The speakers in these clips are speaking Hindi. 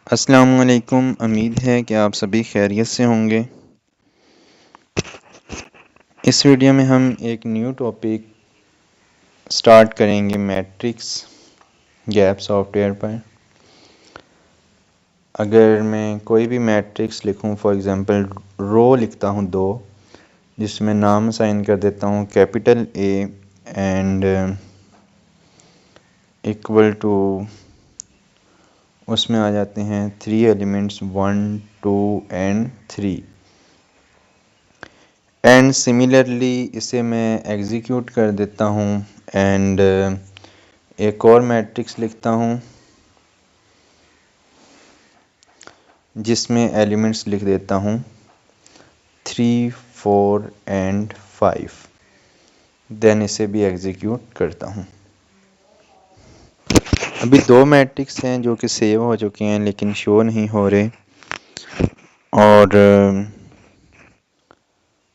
अस्सलामुअलैकुम। उम्मीद है कि आप सभी खैरियत से होंगे। इस वीडियो में हम एक न्यू टॉपिक स्टार्ट करेंगे मैट्रिक्स गैप सॉफ्टवेयर पर। अगर मैं कोई भी मैट्रिक्स लिखूं, फॉर एग्जांपल रो लिखता हूं 2, जिसमें नाम असाइन कर देता हूं capital A and equal to, उसमें आ जाते हैं 3 एलिमेंट्स 1, 2 एंड 3। एंड सिमिलरली इसे मैं एग्जीक्यूट कर देता हूँ एंड एक और मैट्रिक्स लिखता हूँ जिसमें एलिमेंट्स लिख देता हूँ 3, 4 एंड 5। देन इसे भी एग्जीक्यूट करता हूँ। अभी 2 मैट्रिक्स हैं जो कि सेव हो चुके हैं लेकिन शो नहीं हो रहे। और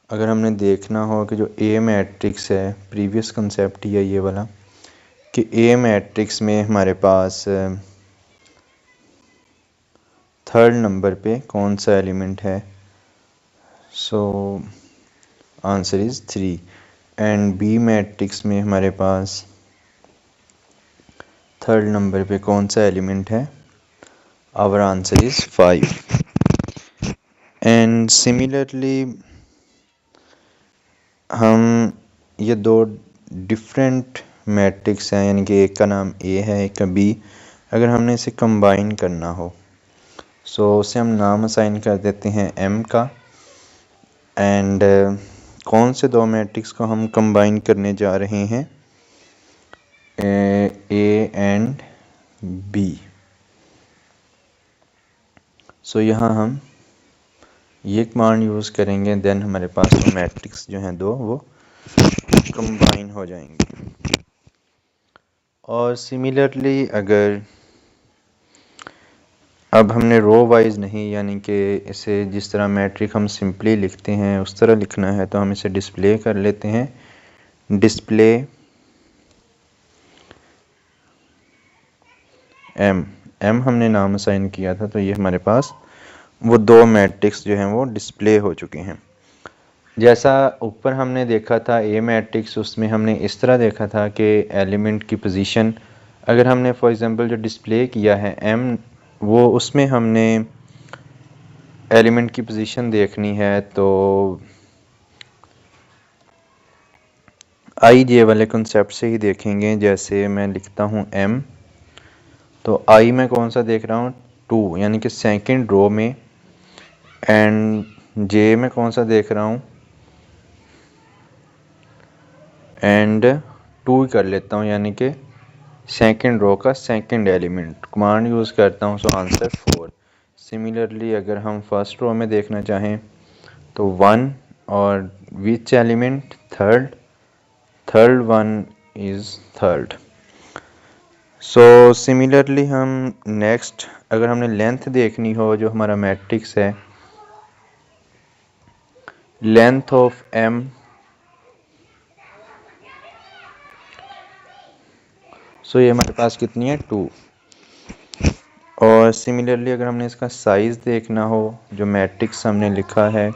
अगर हमने देखना हो कि जो ए मैट्रिक्स है, प्रीवियस कंसेप्ट ही है ये वाला, कि ए मैट्रिक्स में हमारे पास थर्ड नंबर पे कौन सा एलिमेंट है। So answer is 3। And B matrix में हमारे पास थर्ड नंबर पे कौन सा एलिमेंट है। Our answer is 5। And similarly हम ये 2 डिफरेंट मैट्रिक्स हैं, यानी कि एक का नाम ए है, एक का बी। अगर हमने इसे कंबाइन करना हो सो उसे हम नाम असाइन कर देते हैं एम का। एंड कौन से 2 मैट्रिक्स को हम कंबाइन करने जा रहे हैं, ए एंड बी। सो यहाँ हम ये कमांड यूज़ करेंगे, देन हमारे पास मैट्रिक्स जो हैं 2 वो कंबाइन हो जाएंगे। और सिमिलरली अगर अब हमने रो वाइज नहीं, यानी कि इसे जिस तरह मैट्रिक हम सिंपली लिखते हैं उस तरह लिखना है, तो हम इसे डिस्प्ले कर लेते हैं। डिस्प्ले एम हमने नाम असाइन किया था, तो ये हमारे पास वो 2 मैट्रिक्स जो हैं वो डिस्प्ले हो चुके हैं। जैसा ऊपर हमने देखा था ए मैट्रिक्स, उसमें हमने इस तरह देखा था कि एलिमेंट की पोजीशन, अगर हमने फॉर एग्जांपल जो डिस्प्ले किया है एम, वो उसमें हमने एलिमेंट की पोजीशन देखनी है, तो आई जे वाले कंसेप्ट से ही देखेंगे। जैसे मैं लिखता हूँ एम, तो आई में कौन सा देख रहा हूँ 2, यानी कि सेकंड रो में। एंड जे में कौन सा देख रहा हूँ, एंड 2 कर लेता हूँ, यानी कि सेकंड रो का सेकंड एलिमेंट। कमांड यूज़ करता हूँ, सो आंसर 4। सिमिलरली अगर हम फर्स्ट रो में देखना चाहें तो 1 और which element, third one is third. So similarly हम नेक्स्ट, अगर हमने लेंथ देखनी हो, जो हमारा मैट्रिक्स है, लेंथ ऑफ एम, सो ये हमारे पास कितनी है 2। और सिमिलरली अगर हमने इसका साइज़ देखना हो, जो मैट्रिक्स हमने लिखा है,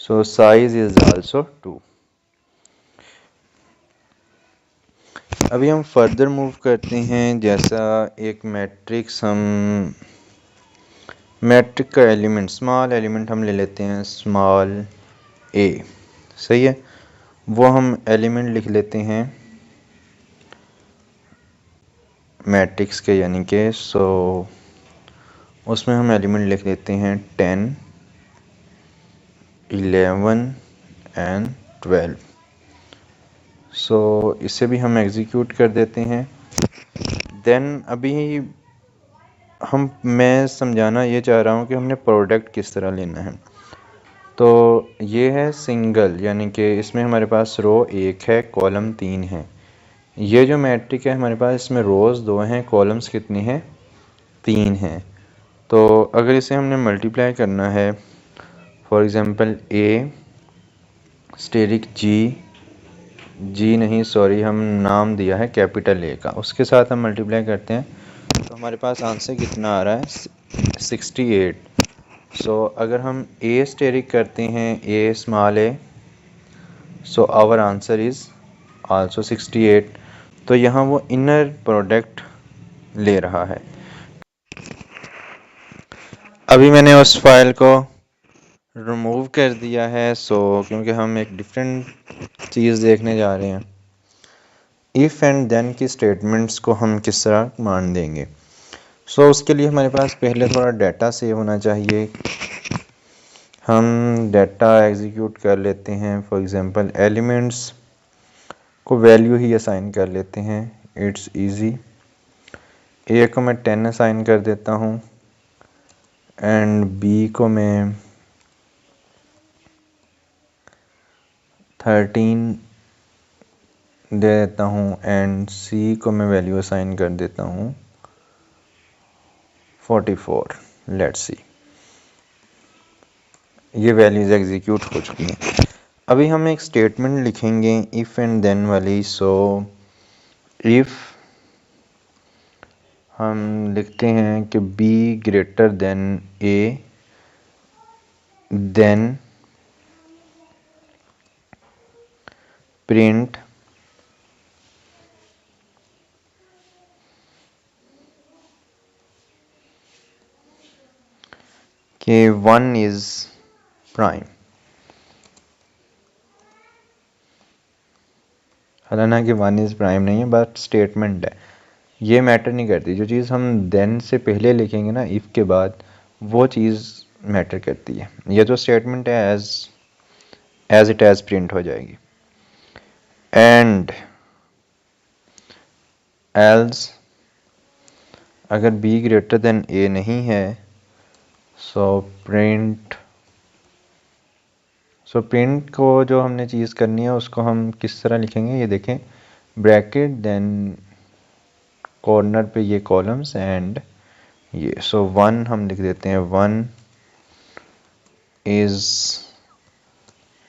सो साइज इज आल्सो 2। अभी हम फर्दर मूव करते हैं। जैसा एक मैट्रिक्स, हम मैट्रिक का एलिमेंट, स्मॉल एलिमेंट हम ले लेते हैं, स्मॉल ए, सही है। वो हम एलिमेंट लिख लेते हैं मैट्रिक्स के, यानी कि सो उसमें हम एलिमेंट लिख लेते हैं 10, 11 एंड 12। सो इसे भी हम एग्जीक्यूट कर देते हैं। देन अभी मैं समझाना ये चाह रहा हूँ कि हमने प्रोडक्ट किस तरह लेना है। तो ये है सिंगल, यानी कि इसमें हमारे पास रो 1 है, कॉलम 3 है। ये जो मैट्रिक है हमारे पास, इसमें रोज़ 2 हैं, कॉलम्स कितने हैं 3 हैं। तो अगर इसे हमने मल्टीप्लाई करना है, फॉर एग्ज़ाम्पल ए स्टेरिक जी नहीं सॉरी, हम नाम दिया है कैपिटल ए का, उसके साथ हम मल्टीप्लाई करते हैं, तो हमारे पास आंसर कितना आ रहा है 68। सो अगर हम ए स्टेरिक करते हैं a small a, so our answer is also 68। तो यहाँ वो इनर प्रोडक्ट ले रहा है। अभी मैंने उस फाइल को रिमूव कर दिया है, क्योंकि हम एक डिफरेंट चीज़ देखने जा रहे हैं। इफ़ एंड देन की स्टेटमेंट्स को हम किस तरह मान देंगे। उसके लिए हमारे पास पहले थोड़ा डाटा सेव होना चाहिए। हम डाटा एग्जीक्यूट कर लेते हैं। फॉर एग्जांपल एलिमेंट्स को वैल्यू ही असाइन कर लेते हैं, इट्स इजी। ए को मैं 10 असाइन कर देता हूँ एंड बी को मैं 13 दे देता हूँ एंड सी को मैं वैल्यू असाइन कर देता हूँ 44। लेट्स सी, ये वैल्यूज एग्जीक्यूट हो चुकी हैं। अभी हम एक स्टेटमेंट लिखेंगे इफ़ एंड देन वाली। इफ़ हम लिखते हैं कि B greater than A, then print कि 1 इज प्राइम। हालांकि 1 इज प्राइम नहीं है, बट स्टेटमेंट है, ये मैटर नहीं करती। जो चीज़ हम देन से पहले लिखेंगे ना, इफ़ के बाद, वो चीज़ मैटर करती है। ये जो स्टेटमेंट है एज इट एज प्रिंट हो जाएगी। एंड एल्स अगर बी ग्रेटर देन ए नहीं है, प्रिंट को जो हमने चीज़ करनी है उसको हम किस तरह लिखेंगे, ये देखें, ब्रैकेट देन कॉर्नर पे ये कॉलम्स एंड ये 1 हम लिख देते हैं 1 इज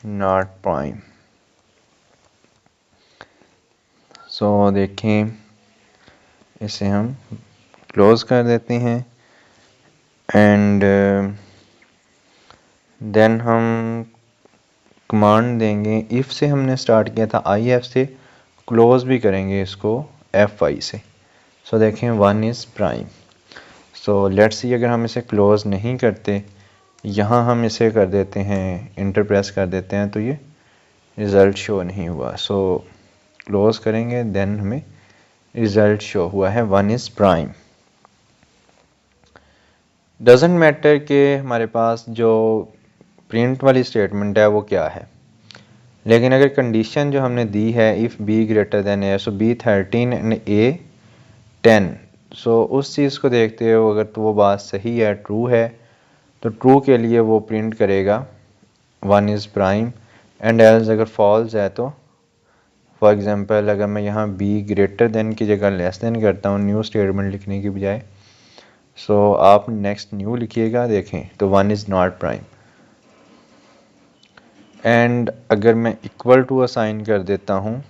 नॉट प्राइम। देखें, इसे हम क्लोज कर देते हैं एंड देन हम कमांड देंगे। इफ़ से हमने स्टार्ट किया था IF से, क्लोज भी करेंगे इसको FI से। देखें 1 इज़ प्राइम। लेट्स सी, अगर हम इसे क्लोज नहीं करते, यहाँ हम इसे कर देते हैं, इंटर प्रेस कर देते हैं, तो ये रिज़ल्ट शो नहीं हुआ। क्लोज करेंगे, देन हमें रिज़ल्ट शो हुआ है 1 इज़ प्राइम। डजेंट मैटर कि हमारे पास जो प्रिंट वाली स्टेटमेंट है वो क्या है, लेकिन अगर कंडीशन जो हमने दी है if b greater than a, b 13 and a 10, उस चीज़ को देखते हो, अगर तो वो बात सही है, ट्रू है, तो ट्रू के लिए वो प्रिंट करेगा 1 इज़ प्राइम। एंड एल्स अगर फॉल्स है तो, फॉर एग्जांपल अगर मैं यहाँ बी ग्रेटर देन की जगह लेस देन करता हूँ न्यू स्टेटमेंट लिखने की बजाय, आप नेक्स्ट न्यू लिखिएगा, देखें तो 1 इज़ नॉट प्राइम। एंड अगर मैं इक्वल टू असाइन कर देता हूँ,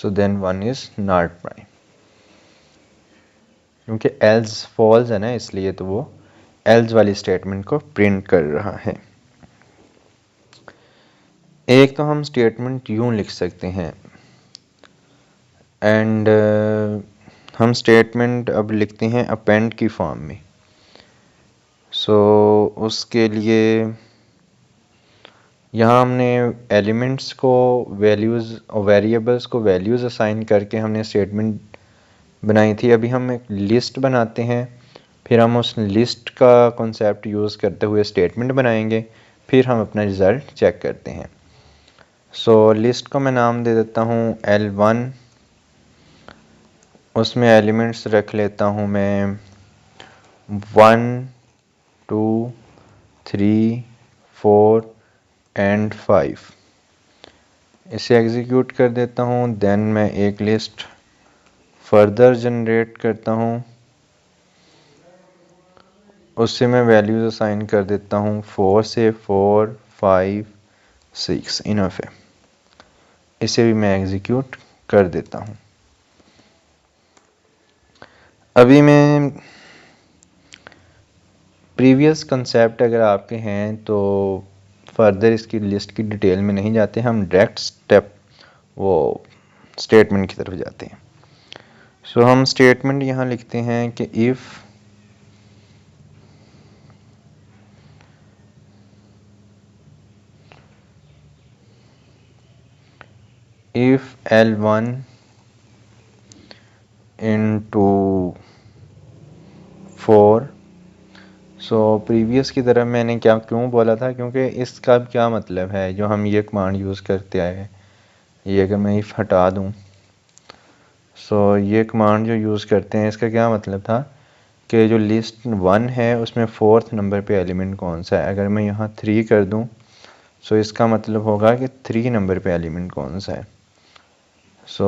देन 1 इज़ नॉट प्राइम, क्योंकि एल्स फॉल्स है ना, इसलिए तो वो एल्स वाली स्टेटमेंट को प्रिंट कर रहा है। एक तो हम स्टेटमेंट यूँ लिख सकते हैं एंड हम स्टेटमेंट अब लिखते हैं अपेंड की फॉर्म में। उसके लिए यहाँ हमने एलिमेंट्स को वैल्यूज़ और वेरिएबल्स को वैल्यूज़ असाइन करके हमने स्टेटमेंट बनाई थी। अभी हम एक लिस्ट बनाते हैं, फिर हम उस लिस्ट का कॉन्सेप्ट यूज़ करते हुए स्टेटमेंट बनाएंगे, फिर हम अपना रिज़ल्ट चेक करते हैं। लिस्ट को मैं नाम दे देता हूँ L1, उसमें एलिमेंट्स रख लेता हूँ मैं 1 2 3 4 एंड 5। इसे एग्जीक्यूट कर देता हूँ। देन मैं एक लिस्ट फर्दर जनरेट करता हूँ, उससे मैं वैल्यूज़ असाइन कर देता हूँ 4 से 4 5 6, इनफ है। इसे भी मैं एग्जीक्यूट कर देता हूँ। अभी मैं प्रीवियस कंसेप्ट अगर आपके हैं तो फर्दर इसकी लिस्ट की डिटेल में नहीं जाते, हम डायरेक्ट स्टेप वो स्टेटमेंट की तरफ जाते हैं। सो हम स्टेटमेंट यहाँ लिखते हैं कि if L1 into 4। So previous की तरह मैंने क्या क्यों बोला था, क्योंकि इसका क्या मतलब है जो हम ये कमांड यूज़ करते आए हैं। ये अगर मैं इफ हटा दूँ, सो ये कमांड जो यूज़ करते हैं इसका क्या मतलब था कि जो लिस्ट 1 है उसमें 4th नंबर पे एलिमेंट कौन सा है। अगर मैं यहाँ 3 कर दूँ, सो इसका मतलब होगा कि 3 नंबर पे एलिमेंट कौन सा है। सो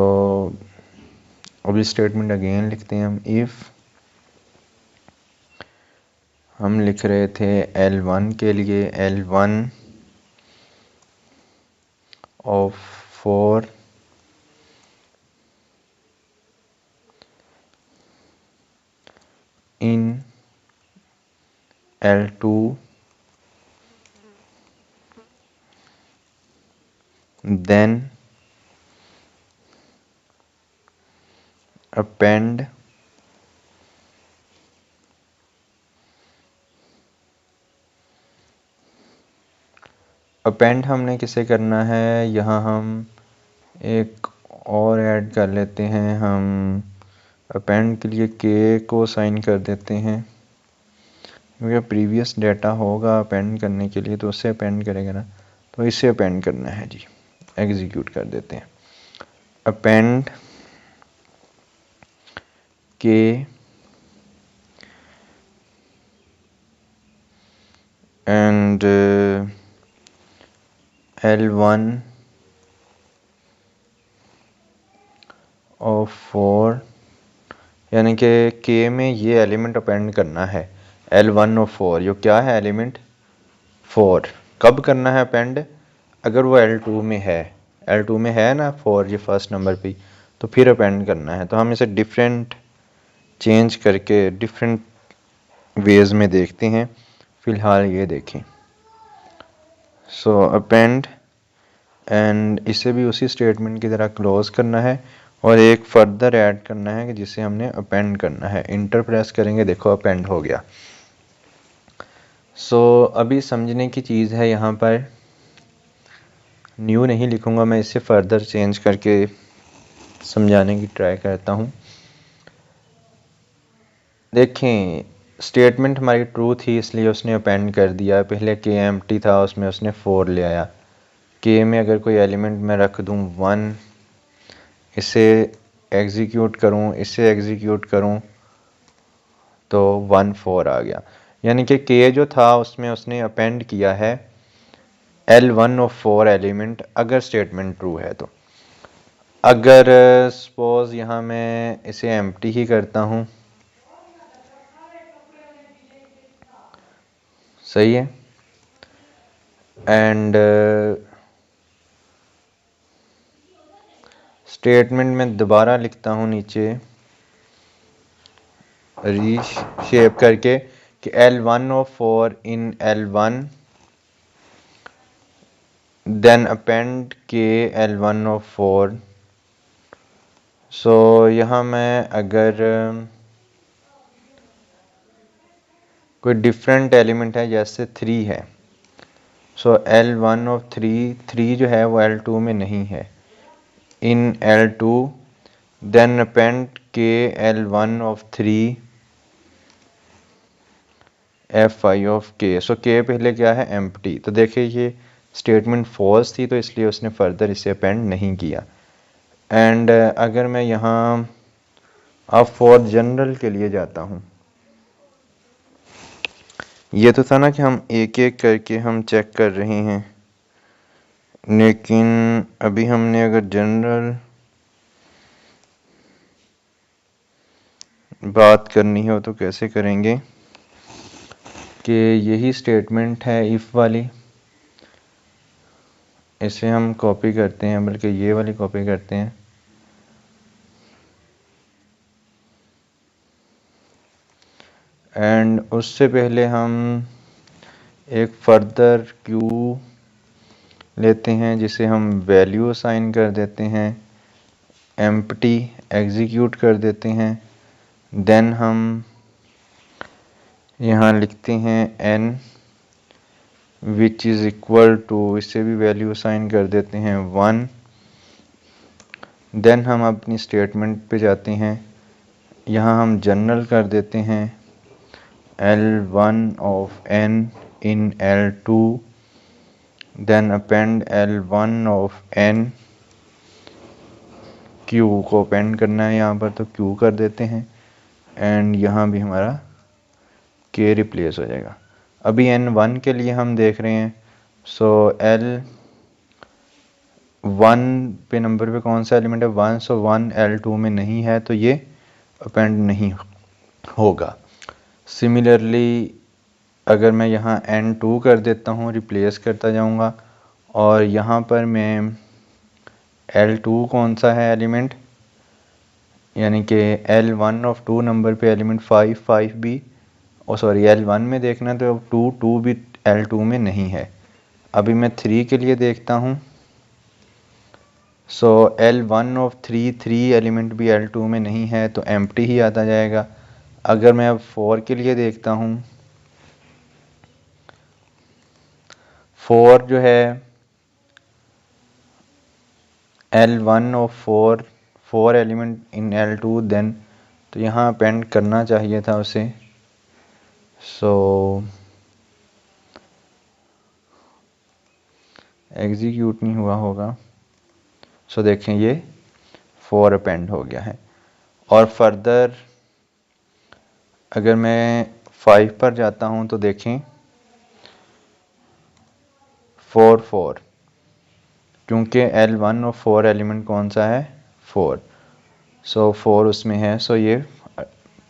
अभी स्टेटमेंट अगेन लिखते हैं हम। इफ़ हम लिख रहे थे L1 के लिए L1 of 4 in L2 then append append हमने किसे करना है, यहाँ हम एक और ऐड कर लेते हैं। हम अपेंड के लिए के को साइन कर देते हैं, क्योंकि प्रीवियस डाटा होगा अपेंड करने के लिए तो उससे अपेंड करेगा ना, तो इससे अपेंड करना है जी। एग्जीक्यूट कर देते हैं। अपेंड के एंड L1 ऑफ 4, यानी कि के में ये एलिमेंट अपेंड करना है L1 ऑफ 4। जो क्या है एलिमेंट 4। कब करना है अपेंड, अगर वो L2 में है, L2 में है ना 4 ये फर्स्ट नंबर पे, तो फिर अपेंड करना है। तो हम इसे डिफरेंट चेंज करके डिफरेंट वेज में देखते हैं। फ़िलहाल ये देखें। सो अपेंड एंड इसे भी उसी स्टेटमेंट की तरह क्लोज करना है और एक फर्दर ऐड करना है कि जिसे हमने अपेंड करना है। इंटर प्रेस करेंगे, देखो अपेंड हो गया। सो अभी समझने की चीज़ है, यहाँ पर न्यू नहीं लिखूँगा मैं, इसे फर्दर चेंज करके समझाने की ट्राई करता हूँ। देखें, स्टेटमेंट हमारी ट्रू थी इसलिए उसने अपेंड कर दिया। पहले के एम्प्टी था उसमें उसने 4 ले आया। के में अगर कोई एलिमेंट मैं रख दूँ 1, इसे एग्जीक्यूट करूँ, इसे एग्जीक्यूट करूँ तो 1 4 आ गया। यानी कि के जो था उसमें उसने अपेंड किया है L1 ऑफ 4 एलिमेंट, अगर स्टेटमेंट ट्रू है तो। अगर सपोज यहाँ मैं इसे एम्प्टी ही करता हूँ, सही है, एंड स्टेटमेंट में दोबारा लिखता हूँ नीचे रीशेप करके कि L1 of 4 in L1 then append के L1 ऑफ 4। सो यहाँ मैं अगर कोई डिफरेंट एलिमेंट है जैसे 3 है, सो L1 ऑफ 3 जो है वो L2 में नहीं है, इन L2 देन अपेंड के L1 ऑफ 3 F5 ऑफ के। सो के पहले क्या है एम्प्टी, तो देखिए ये स्टेटमेंट फॉल्स थी तो इसलिए उसने फर्दर इसे अपेंड नहीं किया। एंड अगर मैं यहाँ अब फॉर जनरल के लिए जाता हूँ, ये तो था ना कि हम एक एक करके हम चेक कर रहे हैं, लेकिन अभी हमने अगर जनरल बात करनी हो तो कैसे करेंगे कि यही स्टेटमेंट है इफ़ वाली, इसे हम कॉपी करते हैं, बल्कि ये वाली कॉपी करते हैं एंड उससे पहले हम एक फर्दर क्यू लेते हैं जिसे हम वैल्यू असाइन कर देते हैं, एम्प्टी एग्जीक्यूट कर देते हैं। देन हम यहाँ लिखते हैं n which is equal to, इससे भी वैल्यू असाइन कर देते हैं 1। देन हम अपनी स्टेटमेंट पे जाते हैं, यहाँ हम जनरल कर देते हैं L1 of n in L2, then append L1 of n, Q को अपेंड करना है यहाँ पर तो Q कर देते हैं एंड यहाँ भी हमारा K रिप्लेस हो जाएगा। अभी N1 के लिए हम देख रहे हैं, सो L1 पे नंबर पे कौन सा एलिमेंट है 1, सो 1 L2 में नहीं है तो ये अपेंड नहीं होगा। सिमिलरली अगर मैं यहाँ N2 कर देता हूँ, रिप्लेस करता जाऊँगा और यहाँ पर मैं L2 कौन सा है एलिमेंट, यानी कि L1 ऑफ 2 नंबर पे एलिमेंट 5 भी L1 में देखना तो 2 भी L2 में नहीं है। अभी मैं 3 के लिए देखता हूँ, सो L1 ऑफ 3 एलिमेंट भी L2 में नहीं है तो एम्प्टी ही आता जाएगा। अगर मैं अब 4 के लिए देखता हूँ, 4 जो है L1 of 4 element in L2, then तो यहाँ अपेंड करना चाहिए था उसे, सो एग्जीक्यूट नहीं हुआ होगा। सो देखें ये 4 अपेंड हो गया है। और फर्दर अगर मैं 5 पर जाता हूँ तो देखें 4 क्योंकि L1 और 4 एलिमेंट कौन सा है 4, सो 4 उसमें है, सो ये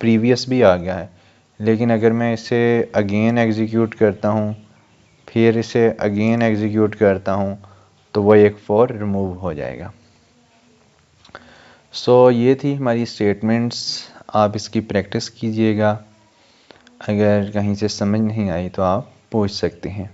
प्रीवियस भी आ गया है। लेकिन अगर मैं इसे अगेन एग्जीक्यूट करता हूँ, फिर इसे अगेन एग्जीक्यूट करता हूँ तो वो एक 4 रिमूव हो जाएगा। सो ये थी हमारी स्टेटमेंट्स, आप इसकी प्रैक्टिस कीजिएगा। अगर कहीं से समझ नहीं आई तो आप पूछ सकते हैं।